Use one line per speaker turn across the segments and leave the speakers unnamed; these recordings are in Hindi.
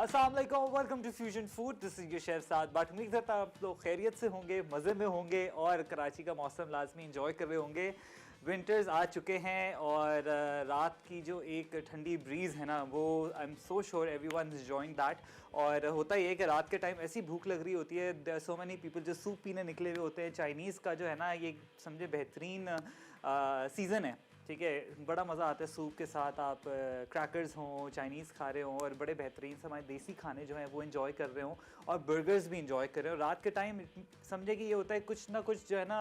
अस्सलाम वालेकुम, welcome to fusion food. This is your chef Saad Butt. उम्मीद करता हूं आप लोग खैरियत से होंगे, मज़े में होंगे और कराची का मौसम लाजमी इंजॉय कर रहे होंगे। विंटर्स आ चुके हैं और रात की जो एक ठंडी ब्रीज़ है ना, वो I am so sure everyone is enjoying that. और होता ये है कि रात के टाइम ऐसी भूख लग रही होती है, there are so many people जो सूप पीने निकले हुए होते हैं। चाइनीज़ का जो है ना, ये समझे बेहतरीन सीज़न है, ठीक है। बड़ा मज़ा आता है सूप के साथ, आप क्रैकर्स हों, चाइनीज़ खा रहे हों और बड़े बेहतरीन से हमारे देसी खाने जो हैं वो इन्जॉय कर रहे हों और बर्गर्स भी इन्जॉय कर रहे हो। रात के टाइम समझे कि ये होता है कुछ ना कुछ जो है ना,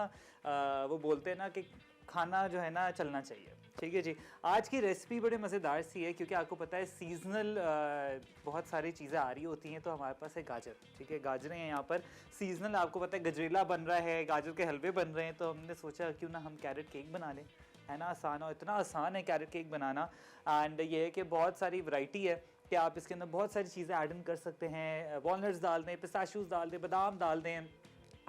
वो बोलते हैं ना कि खाना जो है ना चलना चाहिए, ठीक है जी। आज की रेसिपी बड़े मज़ेदार सी है क्योंकि आपको पता है सीजनल बहुत सारी चीज़ें आ रही होती हैं। तो हमारे पास है गाजर, ठीक है, गाजरें हैं यहाँ पर सीजनल। आपको पता है गजरेला बन रहा है, गाजर के हलवे बन रहे हैं, तो हमने सोचा क्यों ना हम कैरेट केक बना लें, है ना। आसान और इतना आसान है कैरेट केक बनाना। एंड ये है कि बहुत सारी वैरायटी है कि आप इसके अंदर बहुत सारी चीज़ें ऐड इन कर सकते हैं। वॉलनट्स डाल दें, पिस्ताशियोज़ डाल दें, बादाम डाल दें,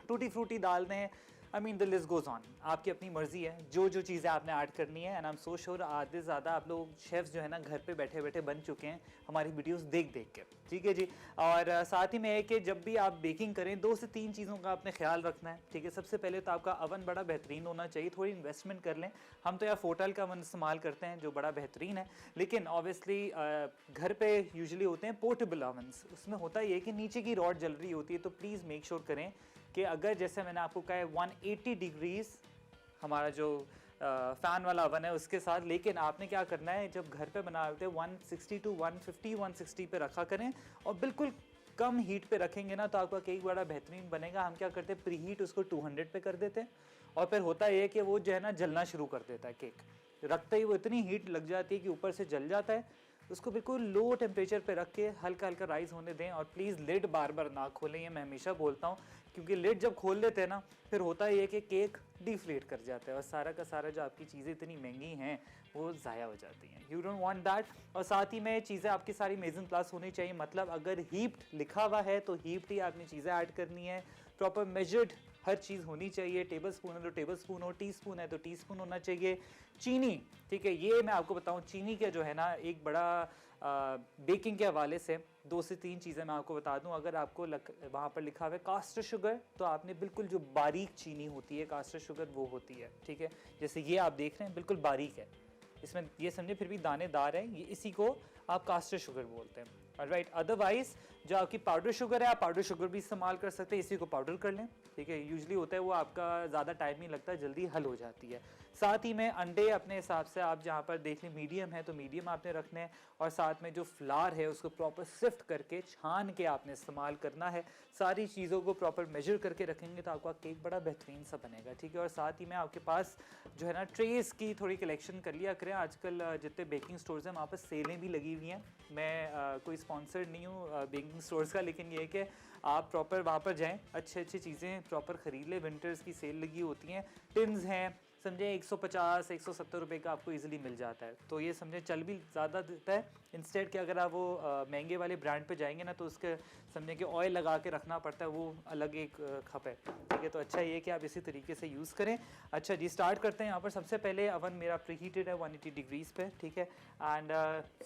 टूटी फ्रूटी डाल दें, I mean the list goes on. आपकी अपनी मर्जी है जो जो चीज़ें आपने ऐड करनी है। And I am so sure आधे ज़्यादा आप लोग शेफ्स जो है ना घर पे बैठे बैठे बन चुके हैं हमारी वीडियोस देख देख के, ठीक है जी। और साथ ही में है कि जब भी आप बेकिंग करें 2 से 3 चीज़ों का आपने ख्याल रखना है, ठीक है। सबसे पहले तो आपका अवन बड़ा बेहतरीन होना चाहिए, थोड़ी इन्वेस्टमेंट कर लें। हम तो यार फोटल का अवन इस्तेमाल करते हैं जो बड़ा बेहतरीन है, लेकिन ऑब्वियसली घर पे यूजुअली होते हैं पोर्टेबल अवन्स। उसमें होता ये है कि नीचे की रॉड जल रही होती है, तो प्लीज़ मेक श्योर करें कि अगर जैसे मैंने आपको कहा है 180 डिग्रीज हमारा जो फ़ैन वाला अवन है उसके साथ, लेकिन आपने क्या करना है जब घर पे बना रहे थे 160 टू 150 160 पे रखा करें और बिल्कुल कम हीट पे रखेंगे ना तो आपका केक बड़ा बेहतरीन बनेगा। हम क्या करते हैं प्री हीट उसको 200 पे कर देते हैं और फिर होता है कि वो जो है ना जलना शुरू कर देता है केक। रखते ही वो इतनी हीट लग जाती है कि ऊपर से जल जाता है। उसको बिल्कुल लो टेम्परेचर पे रख के हल्का हल्का राइज होने दें और प्लीज़ लिड बार बार ना खोलें, ये मैं हमेशा बोलता हूँ, क्योंकि लिड जब खोल लेते हैं ना फिर होता है कि केक डिफ्लेट कर जाता है और सारा का सारा जो आपकी चीज़ें इतनी महंगी हैं वो ज़ाया हो जाती हैं। You don't want that. और साथ ही में चीज़ें आपकी सारी मेजन क्लास होनी चाहिए, मतलब अगर हीप्ड लिखा हुआ है तो हीप्ड ही आपने चीज़ें ऐड करनी है। प्रॉपर मेजर्ड हर चीज़ होनी चाहिए। टेबल स्पून है तो टेबल स्पून हो, टी स्पून है तो टी स्पून होना चाहिए। चीनी, ठीक है, ये मैं आपको बताऊं चीनी का जो है ना एक बड़ा बेकिंग के हवाले से 2 से 3 चीज़ें मैं आपको बता दूं। अगर आपको वहाँ पर लिखा हुआ है कास्टर शुगर तो आपने बिल्कुल जो बारीक चीनी होती है कास्टर शुगर वो होती है, ठीक है। जैसे ये आप देख रहे हैं बिल्कुल बारीक है, इसमें ये समझे फिर भी दानेदार है, ये इसी को आप कास्टर शुगर बोलते हैं, राइट। अदरवाइज जो आपकी पाउडर शुगर है आप पाउडर शुगर भी इस्तेमाल कर सकते हैं, इसी को पाउडर कर लें, ठीक है। यूजुअली होता है वो आपका ज़्यादा टाइम नहीं लगता, जल्दी हल हो जाती है। साथ ही में अंडे अपने हिसाब से आप जहाँ पर देख लें मीडियम है तो मीडियम आपने रखने हैं और साथ में जो फ्लावर है उसको प्रॉपर सिफ्ट करके छान के आपने इस्तेमाल करना है। सारी चीज़ों को प्रॉपर मेजर करके रखेंगे तो आपका केक बड़ा बेहतरीन सा बनेगा, ठीक है। और साथ ही में आपके पास जो है ना ट्रेस की थोड़ी कलेक्शन कर लिया करें। आजकल जितने बेकिंग स्टोर्स हैं वहाँ पर सेलें भी लगी हुई हैं। मैं कोई स्पॉन्सर्ड नहीं हूँ बेकिंग स्टोर्स का, लेकिन ये है कि आप प्रॉपर वहाँ पर जाएं, अच्छी अच्छी चीज़ें प्रॉपर ख़रीद लें। विंटर्स की सेल लगी होती हैं, टिन्स हैं समझे 150 170 रुपये का आपको इजीली मिल जाता है, तो ये समझे चल भी ज़्यादा देता है। इंस्टेड के अगर आप वो महंगे वाले ब्रांड पे जाएंगे ना तो उसके समझे कि ऑयल लगा के रखना पड़ता है, वो अलग एक खप है, ठीक है। तो अच्छा ये कि आप इसी तरीके से यूज़ करें। अच्छा जी स्टार्ट करते हैं। यहाँ पर सबसे पहले अवन मेरा प्री हीटेड है 180 डिग्रीज़ पे, ठीक है। एंड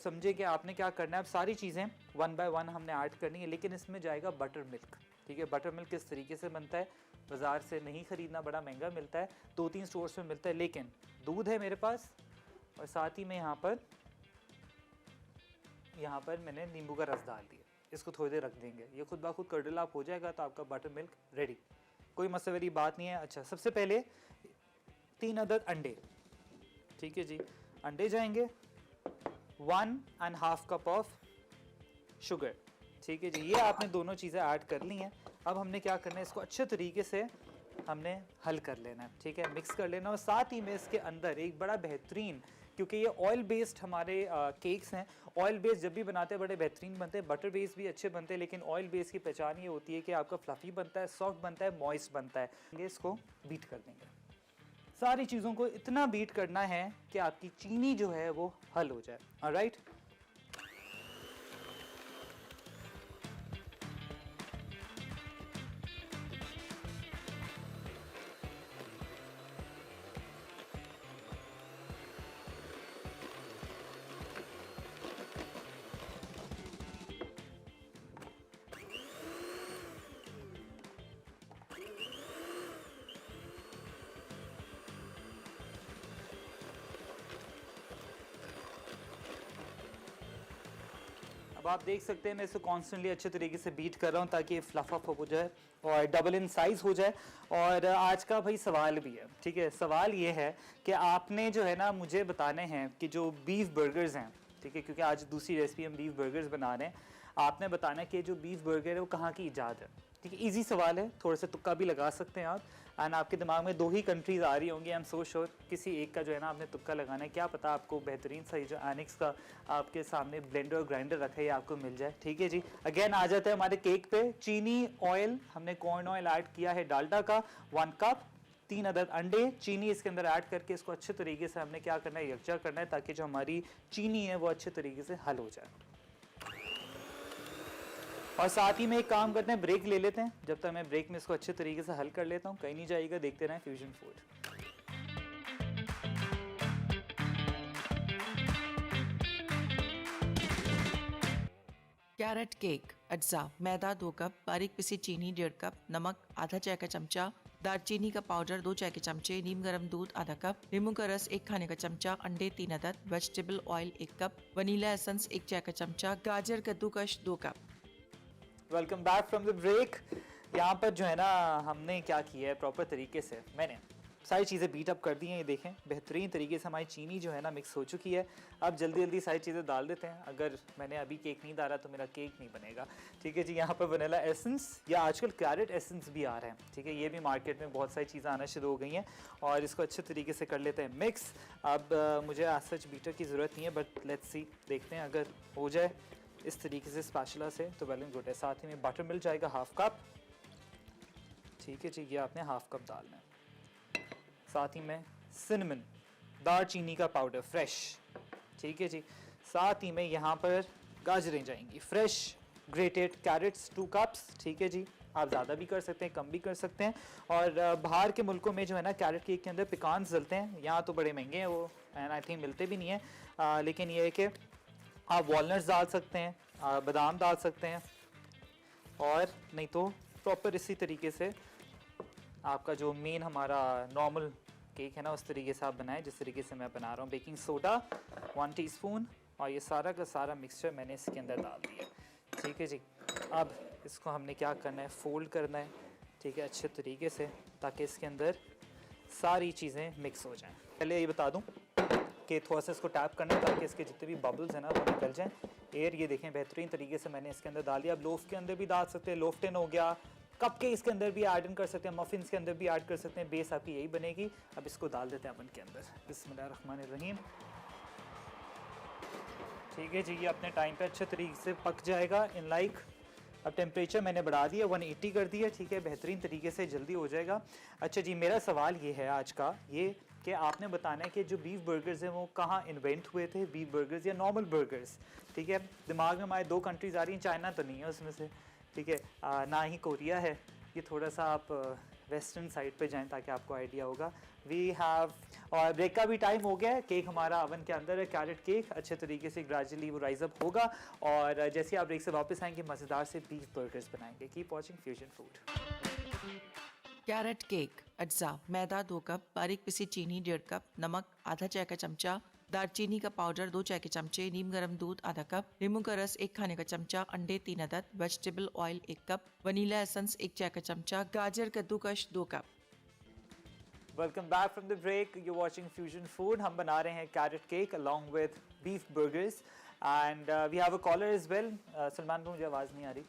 समझे कि आपने क्या करना है, अब सारी चीज़ें 1 बाय 1 हमने ऐड करनी है, लेकिन इसमें जाएगा बटर मिल्क, ठीक है। बटर मिल्क किस तरीके से बनता है, बाज़ार से नहीं ख़रीदना, बड़ा महंगा मिलता है, 2-3 स्टोर्स में मिलता है, लेकिन दूध है मेरे पास और साथ ही में यहाँ पर मैंने नींबू का रस डाल दिया। इसको थोड़ी देर रख देंगे, ये खुद ब खुद कर्डल आप हो जाएगा तो आपका बटर मिल्क रेडी, कोई मसले वाली बात नहीं है। अच्छा सबसे पहले 3 अदद अंडे, ठीक है जी, अंडे जाएंगे, 1.5 कप ऑफ शुगर, ठीक है जी। ये आपने दोनों चीज़ें ऐड कर ली हैं। अब हमने क्या करना है, इसको अच्छे तरीके से हमने हल कर लेना है, ठीक है, मिक्स कर लेना। और साथ ही में इसके अंदर एक बड़ा बेहतरीन, क्योंकि ये ऑयल बेस्ड हमारे केक्स हैं, ऑयल बेस्ड जब भी बनाते हैं बड़े बेहतरीन बनते हैं, बटर बेस्ड भी अच्छे बनते हैं, लेकिन ऑयल बेस्ड की पहचान ये होती है कि आपका फ्लफी बनता है, सॉफ्ट बनता है, मॉइस्ट बनता है। इसको बीट कर देंगे, सारी चीज़ों को इतना बीट करना है कि आपकी चीनी जो है वो हल हो जाए, ऑलराइट। अब आप देख सकते हैं मैं इसको कॉन्स्टेंटली अच्छे तरीके से बीट कर रहा हूँ ताकि ये फ्लफ अप हो जाए और डबल इन साइज़ हो जाए। और आज का भाई सवाल भी है, ठीक है। सवाल ये है कि आपने जो है ना मुझे बताने हैं कि जो बीफ बर्गर्स हैं, ठीक है, क्योंकि आज दूसरी रेसिपी हम बीफ बर्गर्स बना रहे हैं, आपने बताना है कि जो बीफ बर्गर है वो कहाँ की ईजाद है, ठीक है। ईजी सवाल है, थोड़ा सा तुक्का भी लगा सकते हैं आप। एंड आपके दिमाग में 2 ही कंट्रीज़ आ रही होंगी, आई एम सो श्योर। किसी एक का जो है ना आपने तुक्का लगाना है, क्या पता आपको बेहतरीन सा जो एनिक्स का आपके सामने ब्लेंडर और ग्राइंडर रखा है ये आपको मिल जाए, ठीक है जी। अगेन आ जाते हैं हमारे केक पे। चीनी, ऑयल, हमने कॉर्न ऑयल ऐड किया है डालडा का 1 कप, 3 अदद अंडे, चीनी इसके अंदर ऐड करके इसको अच्छे तरीके से हमने क्या करना है, यकजा करना है ताकि जो हमारी चीनी है वो अच्छे तरीके से हल हो जाए। और साथ ही में एक काम करते हैं, ब्रेक ले लेते हैं। जब तक मैं ब्रेक में इसको अच्छे तरीके से हल कर लेता हूँ, कहीं नहीं जाएगा, देखते रहें फ्यूजन फूड।
कैरेट केक अज्जा, मैदा 2 कप, बारीक पिसी चीनी 1.5 कप, नमक आधा चाय का चमचा, दालचीनी का पाउडर 2 चाय के चमचे, नीम गर्म दूध आधा कप, नींबू का रस 1 खाने का चमचा, अंडे 3 अदद, vegetable oil 1 cup, vanilla essence 1 चाय का चमचा, गाजर कद्दूकश 2 cup.
Welcome back from the break. यहाँ पर जो है ना हमने क्या किया है, प्रॉपर तरीके से मैंने सारी चीज़ें बीट अप कर दी हैं। ये देखें बेहतरीन तरीके से हमारी चीनी जो है ना मिक्स हो चुकी है। अब जल्दी जल्दी सारी चीज़ें डाल देते हैं। अगर मैंने अभी केक नहीं डाला तो मेरा केक नहीं बनेगा, ठीक है जी। यहाँ पर वनीला एसेंस या आजकल कैरेट एसेंस भी आ रहे हैं, ठीक है। ये भी मार्केट में बहुत सारी चीज़ें आना शुरू हो गई हैं और इसको अच्छे तरीके से कर लेते हैं मिक्स। अब मुझे आज सच बीटर की ज़रूरत नहीं है, बट लेट्स सी, देखते हैं अगर हो जाए इस तरीके से स्पैचुला से तो वेल एंड गुड है। साथ ही में बटर मिल जाएगा 1/2 कप, ठीक है जी। ये आपने 1/2 कप डालना है। साथ ही में सिनेमन, दालचीनी का पाउडर फ्रेश, ठीक है जी। साथ ही में यहाँ पर गाजरें जाएंगी फ्रेश, ग्रेटेड कैरेट्स 2 कप्स, ठीक है जी। आप ज़्यादा भी कर सकते हैं, कम भी कर सकते हैं। और बाहर के मुल्कों में जो है ना कैरेट केक के अंदर पिकान्स डलते हैं, यहाँ तो बड़े महंगे हैं वो, एंड आई थिंक मिलते भी नहीं है। लेकिन ये है कि आप वॉलनट्स डाल सकते हैं, बादाम डाल सकते हैं, और नहीं तो प्रॉपर इसी तरीके से आपका जो मेन हमारा नॉर्मल केक है ना उस तरीके से आप बनाएं जिस तरीके से मैं बना रहा हूँ। बेकिंग सोडा 1 टीस्पून और ये सारा का सारा मिक्सचर मैंने इसके अंदर डाल दिया, ठीक है जी। अब इसको हमने क्या करना है, फोल्ड करना है, ठीक है, अच्छे तरीके से, ताकि इसके अंदर सारी चीज़ें मिक्स हो जाएं। पहले ये बता दूं कि थोड़ा सा इसको टैप करना है ताकि इसके जितने भी बबल्स हैं ना वो निकल जाएं, एयर। ये देखें बेहतरीन तरीके से मैंने इसके अंदर डाल दिया। अब लोफ के अंदर भी डाल सकते हैं, लोफ टिन हो गया, कप के इसके अंदर भी ऐड कर सकते हैं, मफिन्स के अंदर भी ऐड कर सकते हैं। बेस आपकी यही बनेगी। अब इसको डाल देते हैं अवन के अंदर। बिस्मिल्लाहिर्रहमानिर्रहीम, ठीक है जी। ये अपने टाइम पे अच्छे तरीके से पक जाएगा इन लाइक। अब टेम्परेचर मैंने बढ़ा दिया, 180 कर दिया, ठीक है, बेहतरीन तरीके से जल्दी हो जाएगा। अच्छा जी, मेरा सवाल ये है आज का, ये कि आपने बताना है कि जो बीफ बर्गर्स हैं वो कहाँ इन्वेंट हुए थे, बीफ बर्गर्स या नॉर्मल बर्गर्स, ठीक है। दिमाग में हमारे 2 कंट्रीज़ आ रही हैं, चाइना तो नहीं है उसमें से, ठीक है, ना ही कोरिया है। ये थोड़ा सा आप वेस्टर्न साइड पे जाएं ताकि आपको आइडिया होगा। वी हैव, और ब्रेक का भी टाइम हो गया है। केक हमारा ओवन के अंदर है, कैरेट केक अच्छे तरीके से ग्रेजुअली वो राइज अप होगा। और जैसे आप ब्रेक से वापस आएंगे मज़ेदार से बीफ बर्गर्स बनाएंगे। Keep watching fusion food.
Carrot cake अज्जा, मैदा 2 कप, बारीक पिसी चीनी 1.5 कप, नमक आधा चाय का चमचा, दालचीनी का पाउडर 2 चाय के चमचे, नीम गर्म दूध आधा कप, नींबू का रस 1 खाने का चमचा, अंडे 3 अदद, vegetable oil 1 cup, vanilla essence 1 चाय का चमचा, गाजर कद्दूकश 2 cup.
Welcome back from the break, you watching fusion food. हम बना रहे हैं carrot cake along with beef burgers and we have a caller as well. Salman को मुझे आवाज़ नहीं आ रही।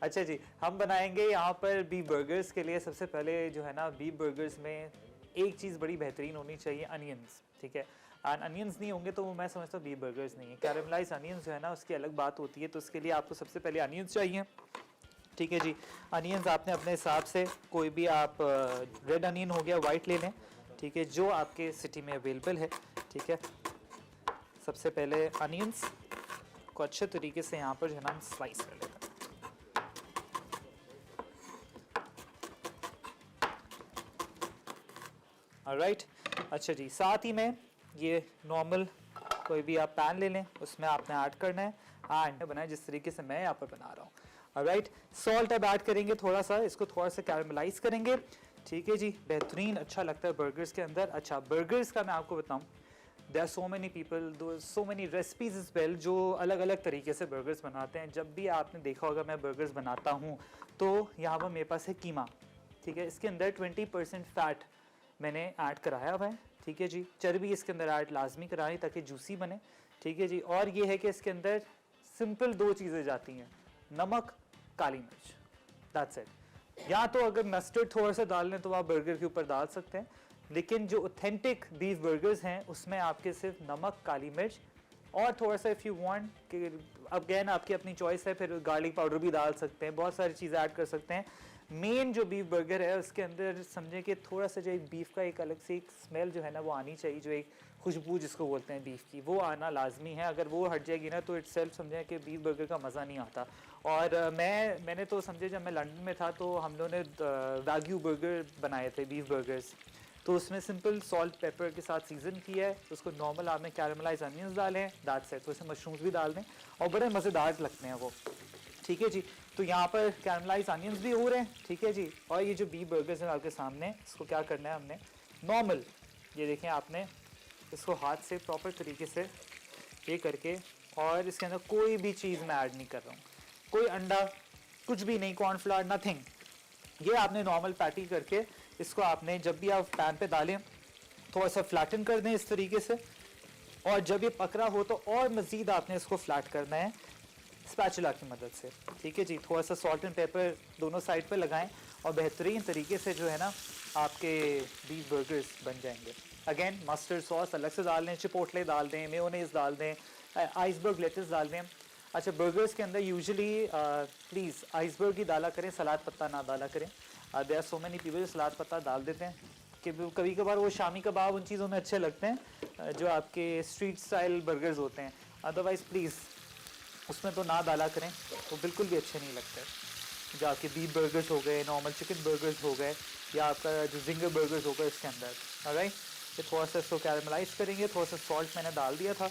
अच्छा जी, हम बनाएंगे यहाँ पर बीफ बर्गर्स के लिए। सबसे पहले जो है ना बीफ बर्गर्स में एक चीज़ बड़ी बेहतरीन होनी चाहिए, अनियंस, ठीक है। एंड अनियंस नहीं होंगे तो मैं समझता हूँ बीफ बर्गर्स नहीं है। कैरेमलाइज अनियंस जो है ना उसकी अलग बात होती है, तो उसके लिए आपको सबसे पहले अनियंस चाहिए, ठीक है जी। अनियंस आपने अपने हिसाब से कोई भी आप रेड अनियन हो गया, वाइट ले लें, ठीक है, जो आपके सिटी में अवेलेबल है, ठीक है। सबसे पहले अनियंस को अच्छे तरीके से यहाँ पर जो है ना हम स्लाइस कर लेते हैं। ऑलराइट, अच्छा जी। साथ ही में ये नॉर्मल कोई भी आप पैन ले लें, उसमें आपने ऐड करना है एंड बनाए जिस तरीके से मैं यहाँ पर बना रहा हूँ। ऑलराइट, सॉल्ट अब ऐड करेंगे थोड़ा सा, इसको थोड़ा सा कैरमलाइज करेंगे, ठीक है जी। बेहतरीन अच्छा लगता है बर्गर्स के अंदर। अच्छा, बर्गर्स का मैं आपको बताऊँ, there are so many people, so many recipes is well जो अलग अलग तरीके से बर्गर्स बनाते हैं. जब भी आपने देखा होगा मैं बर्गर्स बनाता हूँ तो यहाँ पर मेरे पास है कीमा, ठीक है. इसके अंदर 20% फैट मैंने ऐड कराया हुआ है, ठीक है जी. चर्बी इसके अंदर ऐड लाजमी करानी ताकि जूसी बने, ठीक है जी. और ये है कि इसके अंदर सिंपल 2 चीज़ें जाती हैं, नमक, काली मिर्च, दैट्स इट. या तो अगर मस्टर्ड थोड़ा सा डाल लें तो आप बर्गर के ऊपर डाल सकते हैं, लेकिन जो ऑथेंटिक बीफ बर्गर्स हैं उसमें आपके सिर्फ नमक, काली मिर्च और थोड़ा सा इफ़ यू वांट कि अगेन आपकी अपनी चॉइस है, फिर गार्लिक पाउडर भी डाल सकते हैं, बहुत सारी चीज़ें ऐड कर सकते हैं. मेन जो बीफ बर्गर है उसके अंदर समझें कि थोड़ा सा जो एक बीफ का एक अलग से एक स्मेल जो है ना वो आनी चाहिए, जो एक खुशबू जिसको बोलते हैं बीफ की, वो आना लाजमी है. अगर वो हट जाएगी ना तो इट सेल्फ समझें कि बीफ बर्गर का मज़ा नहीं आता. और मैंने तो समझे जब मैं लंदन में था तो हम लोगों ने वाग्यू बर्गर बनाए थे, बीफ बर्गर्स. तो उसमें सिंपल सॉल्ट पेपर के साथ सीज़न किया है, उसको नॉर्मल आपने कैरमलाइज अनियंस डाले हैं, दैट्स इट. तो उसमें मशरूम्स भी डाल दें और बड़े मज़ेदार लगते हैं वो, ठीक है जी. तो यहाँ पर कैरमलाइज अनियंस भी हो रहे हैं, ठीक है जी. और ये जो बीफ बर्गर्स हैं आपके सामने, इसको क्या करना है हमने नॉर्मल, ये देखें आपने इसको हाथ से प्रॉपर तरीके से ये करके, और इसके अंदर कोई भी चीज़ मैं ऐड नहीं कर रहा हूँ, कोई अंडा, कुछ भी नहीं, कॉर्नफ्लावर, नथिंग. ये आपने नॉर्मल पैटी करके इसको आपने जब भी आप पैन पे डालें थोड़ा सा फ्लैटन कर दें इस तरीके से, और जब ये पकड़ा हो तो और मज़ीद आपने इसको फ्लैट करना है स्पैचुला की मदद से, ठीक है जी. थोड़ा सा सॉल्ट एंड पेपर दोनों साइड पे लगाएं और बेहतरीन तरीके से जो है ना आपके बीफ बर्गर्स बन जाएंगे. अगेन मस्टर्ड सॉस अलग से डाल दें, चिपोटले डाल दें, मेयोनेज़ डाल दें, आइसबर्ग लेट्स डाल दें. अच्छा, बर्गर्स के अंदर यूजुअली प्लीज़ आइसबर्ग ही डाला करें, सलाद पत्ता ना डाला करें. There are so many people जो सलाद पत्ता डाल देते हैं कि कभी कभार वो शामी कबाब उन चीज़ों में अच्छे लगते हैं जो आपके स्ट्रीट स्टाइल बर्गर्स होते हैं. अदरवाइज़ प्लीज़ उसमें तो ना डाला करें, वो बिल्कुल भी अच्छे नहीं लगते. जो आपके बीफ बर्गर्स हो गए, नॉर्मल चिकन बर्गर्स हो गए, या आपका जो जिंगर बर्गर्स होगा इसके अंदर, ऑलराइट. ये थोड़ा सा इसको कैरमलाइज करेंगे, थोड़ा सा सॉल्ट मैंने डाल दिया था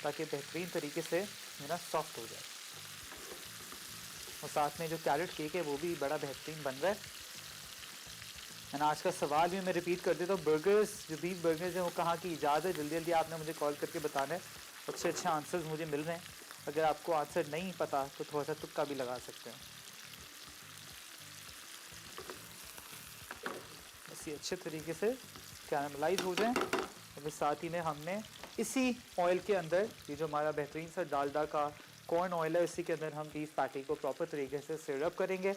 ताकि बेहतरीन तरीके से मेरा सॉफ्ट हो जाए. और साथ में जो कैरेट केक है वो भी बड़ा बेहतरीन बन रहा है. एंड आज का सवाल भी मैं रिपीट कर देता हूँ, बर्गर्स जो बीफ बर्गर्स हैं वो कहाँ की इजाज़त है, जल्दी जल्दी आपने मुझे कॉल करके बताना है. अच्छे अच्छे आंसर्स मुझे मिल रहे हैं. अगर आपको आंसर नहीं पता तो थोड़ा सा तुक्का भी लगा सकते हैं. बस ये अच्छे तरीके से कैरमलाइज हो जाए. और साथ ही में हमने इसी ऑयल के अंदर ये जो हमारा बेहतरीन सा डालडा का कॉर्न ऑयल है, इसी के अंदर हम बीफ पैटी को प्रॉपर तरीके से सिरप करेंगे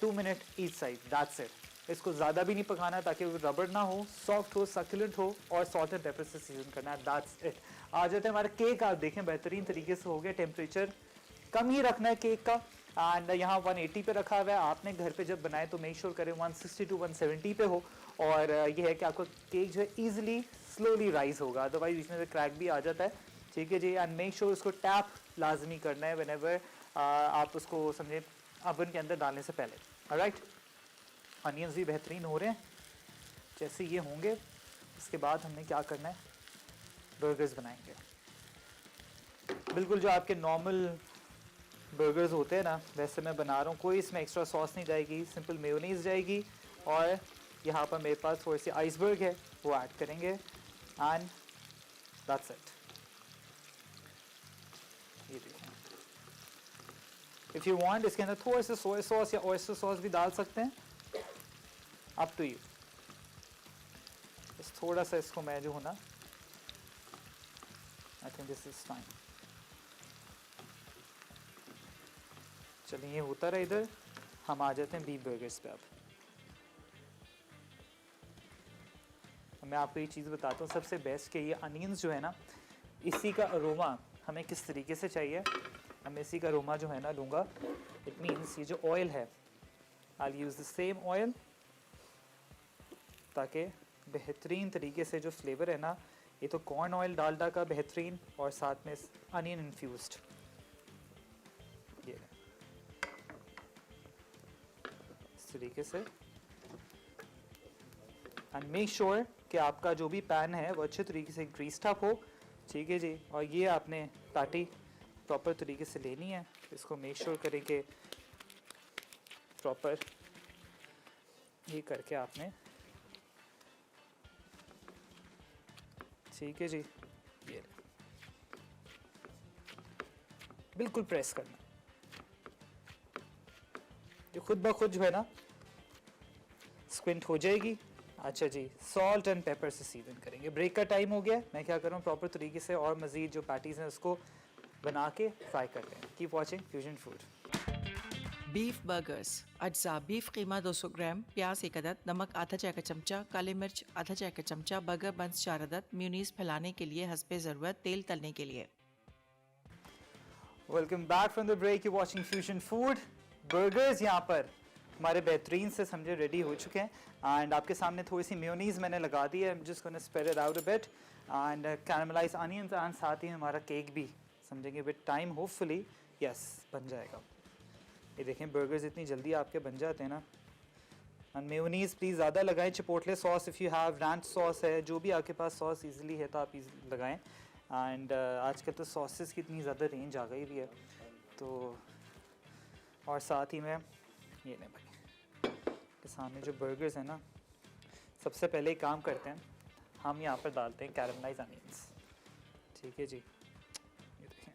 2 minute each side, that's it. इसको ज़्यादा भी नहीं पकाना ताकि वो रबड़ ना हो, सॉफ्ट हो, सक्यूलेंट हो, और सॉल्ट एंड पेपर से सीजन करना है, दैट्स इट. आ जाते हैं हमारा केक. आप देखें बेहतरीन तरीके से हो गया. टेम्परेचर कम ही रखना है केक का, एंड यहाँ 180 पे रखा हुआ है. आपने घर पे जब बनाए तो मेक श्योर करें 160 टू 170 पे हो. और ये है कि आपका केक जो है ईजिली स्लोली राइज होगा, अदरवाइज इसमें से क्रैक भी आ जाता है, ठीक है जी. एंड मेक श्योर उसको टैप लाजमी करना है व्हेनेवर आप उसको समझे अवन के अंदर डालने से पहले, ऑलराइट. अनियंस भी बेहतरीन हो रहे हैं. जैसे ये होंगे उसके बाद हमने क्या करना है, बर्गर्स बनाएंगे. बिल्कुल जो आपके नॉर्मल बर्गर्स होते हैं ना वैसे मैं बना रहा हूँ. कोई इसमें एक्स्ट्रा सॉस नहीं जाएगी, सिंपल मेयोनीज जाएगी, और यहाँ पर मेरे पास थोड़ी सी आइसबर्ग है वो ऐड करेंगे, एंड दैट्स इट. ये देखें, इफ़ यू वांट इसके अंदर थोड़ा सा सोया सॉस या ऑयस्टर सॉस भी डाल सकते हैं, अप टू यू. बस थोड़ा सा इसको मैं जो हूँ ना, I think this is fine. चलिए ये होता रहा. इधर हम आ जाते हैं बीफ बर्गर्स पे. अब मैं आपको ये चीज़ बताता हूँ सबसे बेस्ट कि ये अनियंस जो है ना, इसी का अरोमा हमें किस तरीके से चाहिए. मैं इसी का अरोमा जो है ना लूँगा. इट मीन्स ये जो ऑयल है, आई यूज़ द सेम ऑयल ताकि बेहतरीन तरीके से जो फ्लेवर है ना, ये तो कॉर्न ऑयल डालडा का बेहतरीन, और साथ में अनियन इन्फ्यूज्ड. ये इस तरीके से. एंड मेक श्योर कि आपका जो भी पैन है वो अच्छे तरीके से ग्रीस्ड अप हो, ठीक है जी. और ये आपने पैटी प्रॉपर तरीके से लेनी है. इसको मेक श्योर करें कि प्रॉपर ये करके आपने, ठीक है जी, ये बिल्कुल प्रेस करना, जो खुद ब खुद जो है ना स्क्विंट हो जाएगी। अच्छा जी, सॉल्ट एंड पेपर से सीजन करेंगे। ब्रेक का टाइम हो गया है, मैं क्या कर रहा हूँ प्रॉपर तरीके से और मज़ीद जो पैटीज़ हैं उसको बना के फ्राई करते हैं। Keep watching fusion food.
Beef burgers अज्जा बीफ कीमा 200 ग्राम, प्याज 1 अदद, नमक आधा चाय का चमचा, काली मिर्च आधा चाय का चमचा, बर्गर बंस 4 अदद, म्यूनीस फैलाने के लिए हस्बे ज़रूरत, तेल तलने के लिए।
Welcome back from the break, you watching fusion food. Burgers यहाँ पर हमारे बेहतरीन से समझे रेडी हो चुके हैं एंड आपके सामने थोड़ी सी मेयोनीज मैंने लगा दी है, जिसको ना spread it out a bit and caramelise onions and साथ ही हमारा केक भी समझेंगे विद टाइम होपफुली यस बन जाएगा। ये देखें बर्गर्स इतनी जल्दी आपके बन जाते हैं ना। एंड मेयोनीज प्लीज़ ज़्यादा लगाएं, chipotle sauce if you have, ranch sauce है, जो भी आपके पास सॉस इजीली है तो आप लगाएं। एंड आजकल तो सॉसेस की इतनी ज़्यादा रेंज आ गई भी है तो, और साथ ही में ये नहीं भाई के सामने जो बर्गर्स हैं ना, सबसे पहले ही काम करते हैं हम यहाँ पर डालते हैं कैरामलाइज अनियंस। ठीक है जी, ये देखें,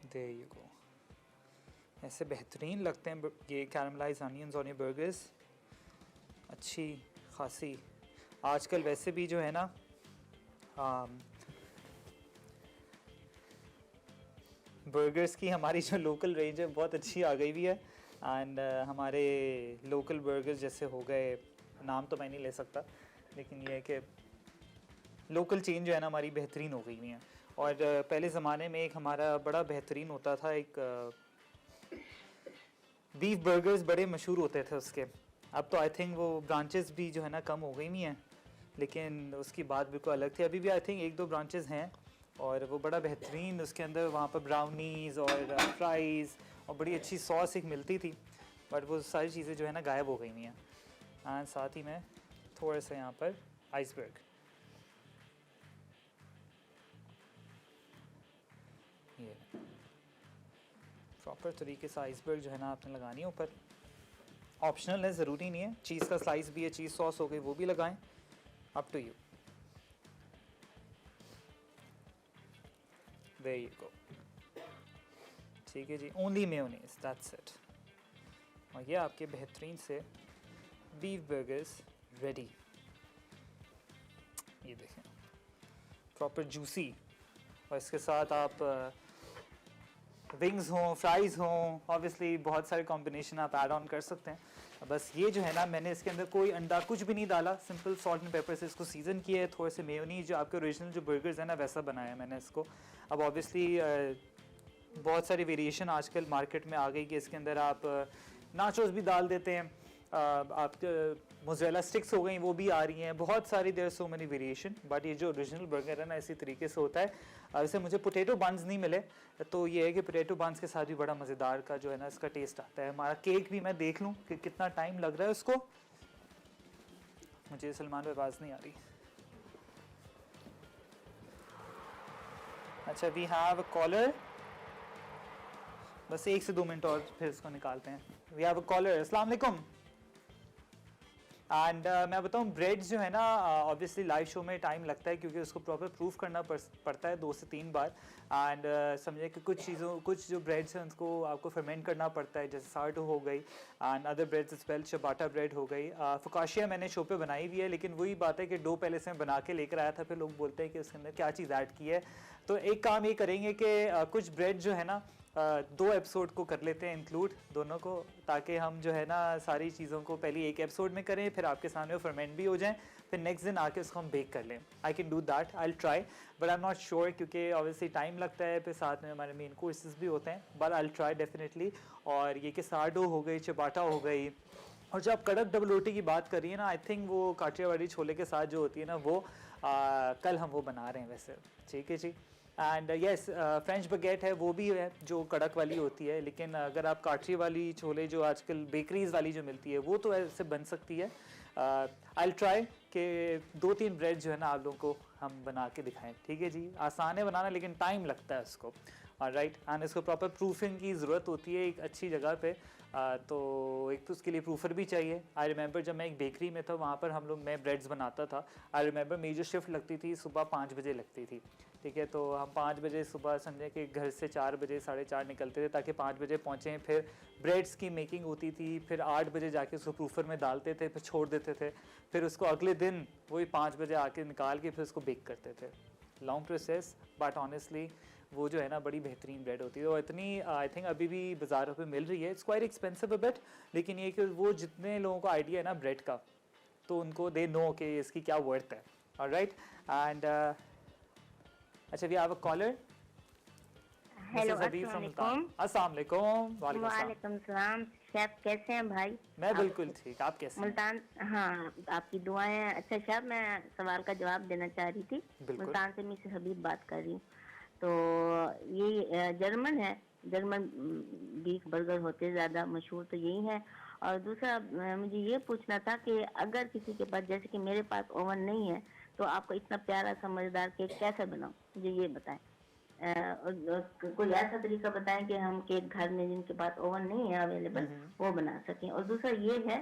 देयर यू गो, ऐसे बेहतरीन लगते हैं ये कैरामलाइज अनियंस और ये बर्गर्स अच्छी खासी। आजकल वैसे भी जो है ना बर्गर्स की हमारी जो लोकल रेंज है बहुत अच्छी आ गई भी है एंड हमारे लोकल बर्गर्स जैसे हो गए, नाम तो मैं नहीं ले सकता लेकिन ये है कि लोकल चेन जो है ना हमारी बेहतरीन हो गई हुई है। और पहले ज़माने में एक हमारा बड़ा बेहतरीन होता था, एक बीफ बर्गर्स बड़े मशहूर होते थे उसके। अब तो आई थिंक वो ब्रांचेस भी जो है ना कम हो गई हुई हैं, लेकिन उसकी बात बिल्कुल अलग थी। अभी भी आई थिंक 1-2 ब्रांचेस हैं और वो बड़ा बेहतरीन, उसके अंदर वहाँ पर ब्राउनीज़ और फ्राइज़ और बड़ी अच्छी सॉस एक मिलती थी, बट वो सारी चीज़ें जो है ना गायब हो गई हुई हैं। एंड साथ ही में थोड़ा सा यहाँ पर आइसबर्ग, ये प्रॉपर तरीके से आइसबर्ग जो है ना आपने लगानी है ऊपर, ऑप्शनल है, ज़रूरी नहीं है। चीज़ का स्लाइस भी है, चीज़ सॉस हो गई वो भी लगाएं, up to you. There you go, ठीक है जी, ओनली मेयोनीज दैट्स इट। और ये आपके बेहतरीन से बीफ बर्गर्स रेडी। ये देखें प्रॉपर जूसी, और इसके साथ आप विंग्स हों, फ्राइज़ हों, ऑब्वियसली बहुत सारे कॉम्बिनेशन आप ऐड ऑन कर सकते हैं। बस ये जो है ना मैंने इसके अंदर कोई अंडा कुछ भी नहीं डाला, सिंपल सॉल्ट एंड पेपर से इसको सीज़न किया है। थोड़े से मेयोनीज जो आपके ओरिजिनल जो बर्गर्स है ना वैसा बनाया है मैंने इसको। अब ऑब्वियसली बहुत सारी वेरिएशन आजकल मार्केट में आ गई कि इसके अंदर आप नाचोस भी डाल देते हैं, आप मोज़रेला स्टिक्स हो गई वो भी आ रही हैं, बहुत सारी there so many variation. But ये जो ओरिजिनल बर्गर है ना इसी तरीके से होता है। वैसे मुझे पोटैटो बंस नहीं मिले, तो ये है कि पोटैटो बंस के साथ भी बड़ा मज़ेदार का जो है ना इसका टेस्ट आता है। हमारा केक भी मैं देख लूँ कि कितना टाइम लग रहा है उसको, मुझे सलमान पे आवाज़ नहीं आ रही। अच्छा, वी हैव अ कॉलर, बस 1 से 2 मिनट और फिर इसको निकालते हैं। वी हैव अ कॉलर, अस्सलाम वालेकुम। एंड मैं बताऊँ ब्रेड्स जो है ना ऑब्वियसली लाइव शो में टाइम लगता है क्योंकि उसको प्रॉपर प्रूफ करना पड़ता है 2 से 3 बार। एंड समझे कि कुछ जो ब्रेड्स हैं उनको आपको फर्मेंट करना पड़ता है, जैसे सार्डो हो गई and other breads as well, ciabatta bread हो गई। फकाशिया मैंने शो पे बनाई हुई है, लेकिन वही बात है कि डो पहले से मैं बना के लेकर आया था, फिर लोग बोलते हैं कि उसके अंदर क्या चीज़ ऐड की है। तो एक काम ये करेंगे कि कुछ ब्रेड जो है ना 2 एपिसोड को कर लेते हैं इंक्लूड दोनों को, ताकि हम जो है ना सारी चीज़ों को पहले एक एपिसोड में करें, फिर आपके सामने वो फर्मेंट भी हो जाएं, फिर नेक्स्ट दिन आके उसको हम बेक कर लें। I can do that, I will try, but I am not sure क्योंकि ऑब्वियसली टाइम लगता है, फिर साथ में हमारे मेन कोर्सेज भी होते हैं, but I will try definitely. और ये कि सार्डो हो गई, चबाटा हो गई, और जब आप कड़क डबल रोटी की बात करिए ना, आई थिंक वो काठियावाड़ी छोले के साथ जो होती है ना वो कल हम वो बना रहे हैं वैसे। ठीक है जी। एंड येस, फ्रेंच बगेट है वो भी है जो कड़क वाली होती है, लेकिन अगर आप काठरी वाली छोले जो आजकल बेकरीज वाली जो मिलती है वो तो ऐसे बन सकती है। आई विल ट्राई कि 2-3 ब्रेड जो है ना आप लोगों को हम बना के दिखाएं। ठीक है जी, आसान है बनाना लेकिन टाइम लगता है उसको। राइट, एंड इसको प्रॉपर प्रूफिंग की ज़रूरत होती है एक अच्छी जगह पे। तो एक तो उसके लिए प्रूफर भी चाहिए। आई रिमेंबर जब मैं एक बेकरी में था, वहाँ पर मैं ब्रेड्स बनाता था। आई रिमेंबर मेरी जो शिफ्ट लगती थी सुबह 5 बजे लगती थी, ठीक है। तो हम 5 बजे सुबह समझे कि घर से 4 बजे 4:30 निकलते थे ताकि 5 बजे पहुँचें। फिर ब्रेड्स की मेकिंग होती थी, फिर 8 बजे जाके उसको प्रूफर में डालते थे, फिर छोड़ देते थे, फिर उसको अगले दिन वही 5 बजे आके निकाल के फिर उसको बेक करते थे। लॉन्ग प्रोसेस, बट ऑनेस्टली वो जो है ना बड़ी बेहतरीन ब्रेड होती है। और इतनी आई थिंक अभी भी बाज़ारों पे मिल रही है। It's quite expensive a bit, लेकिन ये कि वो जितने लोगों को आइडिया है ना ब्रेड का, तो उनको दे नो कि इसकी क्या वर्थ है। ऑलराइट, एंड अच्छा, we have a caller.
Hello, अस्सलाम वालेकुम।
अस्सलाम वालेकुम।
वालेकुम सलाम। शेफ कैसे हैं भाई?
मैं बिल्कुल ठीक, आप कैसे हैं?
मुल्तान, हाँ आपकी दुआएं। अच्छा शेफ, मैं सवाल का जवाब देना चाह रही थी। मुल्तान से मिस हबीब बात कर रही हूँ। तो ये जर्मन है, जर्मन बीफ बर्गर होते ज़्यादा मशहूर तो यही है। और दूसरा मुझे ये पूछना था कि अगर किसी के पास, जैसे कि मेरे पास ओवन नहीं है, तो आपको इतना प्यारा समझदार केक कैसे बनाऊं, मुझे ये बताएं। कोई ऐसा तरीका बताएं कि हम केक घर में जिनके पास ओवन नहीं है अवेलेबल, वो बना सकें। और दूसरा ये है,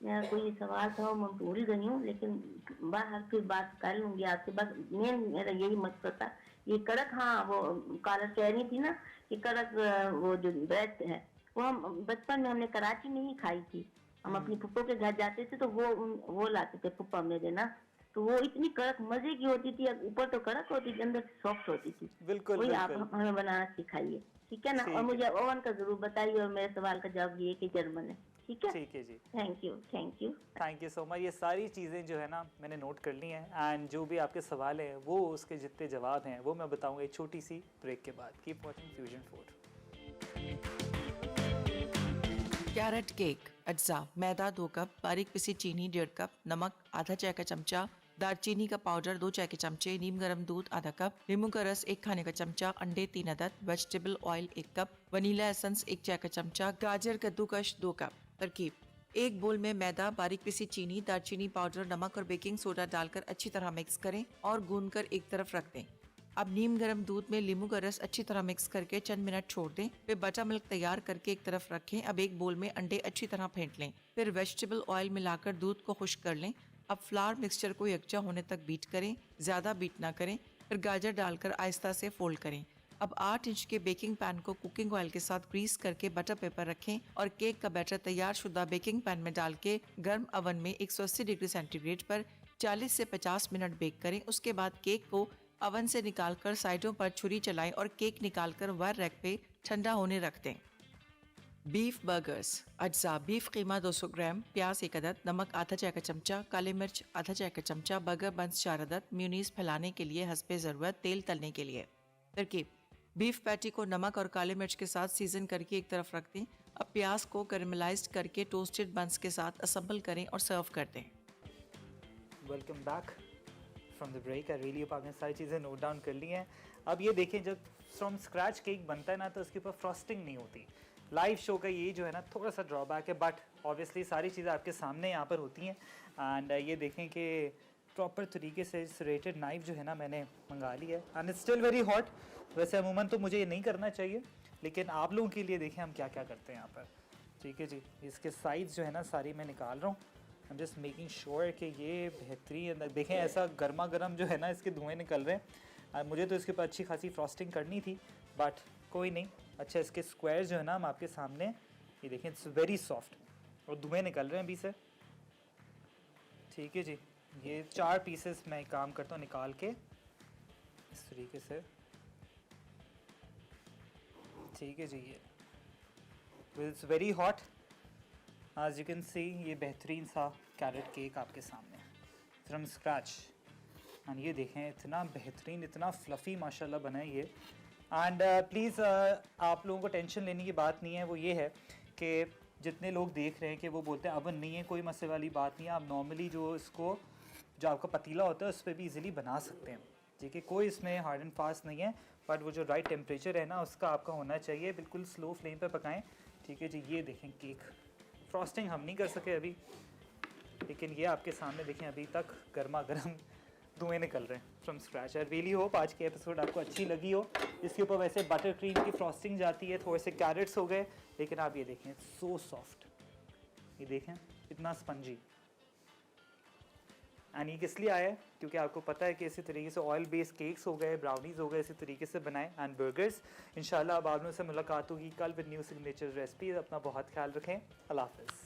कोई सवाल था मैं भूल गई हूँ, लेकिन बाहर फिर बात कर लूंगी आपसे। बस मेन मेरा यही मकसद था, ये कड़क, हाँ वो कॉलर कह रही थी ना कि कड़क वो जो ब्रेड है, वो हम बचपन में हमने कराची में ही खाई थी। हम अपनी फुप्पो के घर जाते थे तो वो लाते थे फुप्पा मेरे ना, तो वो इतनी कड़क मजे की होती थी। ऊपर तो कड़क होती थी, अंदर सॉफ्ट होती थी।
बिल्कुल
वही आप
बिल्कुल
हमें बनाना सिखाइए, ठीक है ना। और मुझे ओवन का जरूर बताइए। और मेरे सवाल का जवाब ये कि जर्मन है, ठीक है।
ठीक है जी,
thank you, thank you,
thank you so much. ये सारी चीज़ें जो है ना मैंने नोट कर ली हैं, एंड जो भी आपके सवाल हैं वो उसके जितने जवाब हैं वो मैं बताऊंगा एक छोटी सी ब्रेक के बाद। Keep watching fusion food.
Carrot cake अज्जा, मैदा 2 कप, बारीक पिसी चीनी 1.5 कप, नमक आधा चाय का चमचा, दालचीनी का पाउडर 2 चाय के चमचे, नीम गर्म दूध आधा कप, नींबू का रस 1 खाने का चमचा, अंडे 3 अदद, vegetable oil 1 cup, vanilla essence 1 चाय का चमचा, गाजर कद्दूकश 2 कप। तरकीब: एक बोल में मैदा, बारीक पिसी चीनी, दालचीनी पाउडर, नमक और बेकिंग सोडा डालकर अच्छी तरह मिक्स करें और गूंदकर एक तरफ रख दें। अब नीम गर्म दूध में नींबू का रस अच्छी तरह मिक्स करके चंद मिनट छोड़ दें। फिर बटर मिल्क तैयार करके एक तरफ रखें। अब एक बोल में अंडे अच्छी तरह फेंट लें। फिर वेजिटेबल ऑयल मिलाकर दूध को खुश्क कर लें। अब फ्लावर मिक्सचर को यकजा होने तक बीट करें, ज़्यादा बीट ना करें। फिर गाजर डालकर आहिस्ता से फोल्ड करें। अब 8 इंच के बेकिंग पैन को कुकिंग ऑयल के साथ ग्रीस करके बटर पेपर रखें और केक का बैटर तैयार शुदा बेकिंग पैन में डाल के गर्म अवन में 180 डिग्री सेंटीग्रेड पर 40 से 50 मिनट बेक करें। उसके बाद केक को अवन से निकालकर साइडों पर छुरी चलाएं और केक निकालकर वायर रैक पे ठंडा होने रख दें। बीफ बर्गर्स अज्जा: बीफ कीमा 200 ग्राम, प्याज 1 अदद, नमक आधा चाय का चमचा, काली मिर्च आधा चाय का चमचा, बर्गर बंस 4 अदद, म्यूनीस फैलाने के लिए हस्बे ज़रूरत, तेल तलने के लिए। तरकीब: बीफ पैटी को नमक और काले मिर्च के साथ सीजन करके एक तरफ रख दें। अब प्याज को कैरमलाइज्ड करके टोस्टेड बंस के साथ असेंबल करें और सर्व कर दें।
Welcome back from the break. I really hope आपने सारी चीज़ें नोट डाउन कर ली हैं। अब ये देखें, जब फ्रॉम स्क्रैच केक बनता है ना तो उसके ऊपर फ्रॉस्टिंग नहीं होती। लाइव शो का ये जो है ना थोड़ा सा ड्रॉबैक है, बट ऑब्वियसली सारी चीज़ें आपके सामने यहाँ पर होती हैं। एंड ये देखें कि प्रॉपर तरीके से सेरेटेड नाइफ जो है ना मैंने मंगा ली है, and it's still very hot. वैसे अमूमन तो मुझे ये नहीं करना चाहिए, लेकिन आप लोगों के लिए देखें हम क्या क्या करते हैं यहाँ पर। ठीक है जी, इसके साइज़ जो है ना सारी मैं निकाल रहा हूँ। I am just making sure कि ये बेहतरीन देखें, ऐसा गर्मा गर्म जो है ना इसके धुएँ निकल रहे हैं। मुझे तो इसके ऊपर अच्छी खासी फ्रॉस्टिंग करनी थी, बट कोई नहीं। अच्छा, इसके स्क्वायर जो है ना हम आपके सामने ये देखें, इट्स वेरी सॉफ्ट और धुएँ निकल रहे हैं अभी से। ठीक है जी, ये 4 पीसेस मैं काम करता हूँ निकाल के इस तरीके से। ठीक है जी, ये it's very hot as you can see. ये बेहतरीन सा कैरेट केक आपके सामने फ्रॉम स्क्रैच, एंड ये देखें इतना बेहतरीन, इतना फ्लफ़ी माशाल्लाह बना है ये। एंड प्लीज़ आप लोगों को टेंशन लेने की बात नहीं है। वो ये है कि जितने लोग देख रहे हैं कि वो बोलते हैं अवन नहीं है, कोई मसले वाली बात नहीं है। आप नॉर्मली जो इसको जो आपका पतीला होता है उस पर भी इजीली बना सकते हैं। ठीक है, कोई इसमें हार्ड एंड फास्ट नहीं है, बट वो जो राइट टेम्परेचर है ना उसका आपका होना चाहिए। बिल्कुल स्लो फ्लेम पे पकाएं। ठीक है जी, ये देखें केक, फ्रॉस्टिंग हम नहीं कर सके अभी, लेकिन ये आपके सामने देखें अभी तक गर्मा गर्म धुएं निकल रहे हैं from scratch. I really hope आज की एपिसोड आपको अच्छी लगी हो। इसके ऊपर वैसे बटर क्रीम की फ्रॉस्टिंग जाती है, थोड़े से कैरेट्स हो गए, लेकिन आप ये देखें सो सॉफ्ट, ये देखें इतना स्पंजी। एंड ये किस लिए आया है, क्योंकि आपको पता है कि इसी तरीके से ऑयल बेस्ड केक्स हो गए, ब्राउनीज हो गए, इसी तरीके से बनाएं एंड बर्गर्स। इंशाल्लाह अब आप लोगों से मुलाकात होगी कल विद न्यू सिग्नेचर रेसिपीज। अपना बहुत ख्याल रखें। अल्लाह हाफ़िज़।